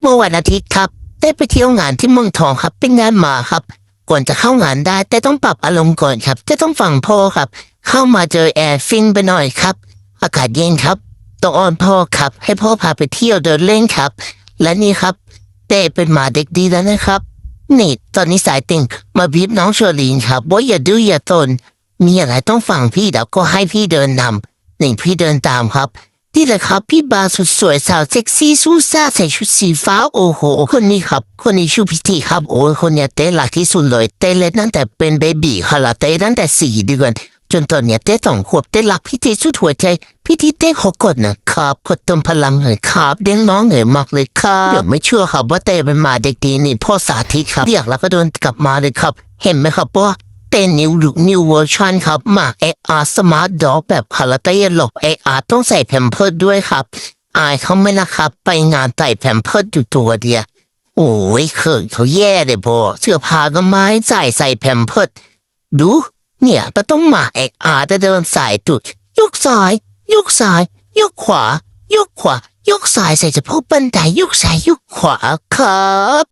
เมื่อวันอาทิตย์ครับได้ไปเที่ยวงานที่เมืองทองครับเป็นงานหมาครับก่อนจะเข้างานได้แต่ต้องปรับอารมณ์ก่อนครับจะต้องฟังพ่อครับเข้ามาเจอแอร์ฟินไปหน่อยครับอากาศเย็นครับต้องอ้อนพ่อครับให้พ่อพาไปเที่ยวเดินเล่นครับและนี่ครับเต้เป็นหมาเด็กดีแล้วนะครับนี่ตอนนี้สายติ่งมาบีบน้องเชอรีนครับว่าอย่าดื้ออย่าตนมีอะไรต้องฟังพี่เดี๋ยวก็ให้พี่เดินนำนี่พี่เดินตามครับนี่แหละครับพี่บาสุดสวยสาวเซ็กซี่ซูซ่าใส่ชุดสีฟ้าโอ้โหคนนี้ครับคนนี้ชื่อพิธีครับโอ้ยคนเนี้ยเต้หลักที่สุดเลยเต้เล่นตั้งแต่เป็นเบบีค่ะละเต้ตั้งแต่4 เดือนจนตอนเนี้ยเต้2 ขวบเต้หลักพิธีสุดหัวใจพิธีเต้ขอกดนะครับกดเติมพลังหน่อยครับเลี้ยงน้องเหนื่อยมากเลยครับเดี๋ยวไม่เชื่อครับว่าเต้เป็นหมาเด็กดีนี่พ่อสาธิตครับเรียกแล้วก็เดินกลับมาเลยครับเห็นไหมครับว่าเต้นนิวเวอร์ชันครับหมากARสมาร์ทด็อกแบบคาราเต้หลบARต้องใส่แพมเพิร์สด้วยครับอายเขาไหม่นะครับไปงานใส่แพมเพิร์สอยู่ตัวเดียวโอ้ยเขินเขาแย่เลยพ่อเสื้อผ้าก็ไม่ใส่แพมเพิร์สดูเนี่ยก็ต้องมาARจะเดินสายตุดยกซ้ายยกซ้ายยกขวายกขวายกซ้ายใส่เฉพาะบันไดยกซ้ายยกขวาครับ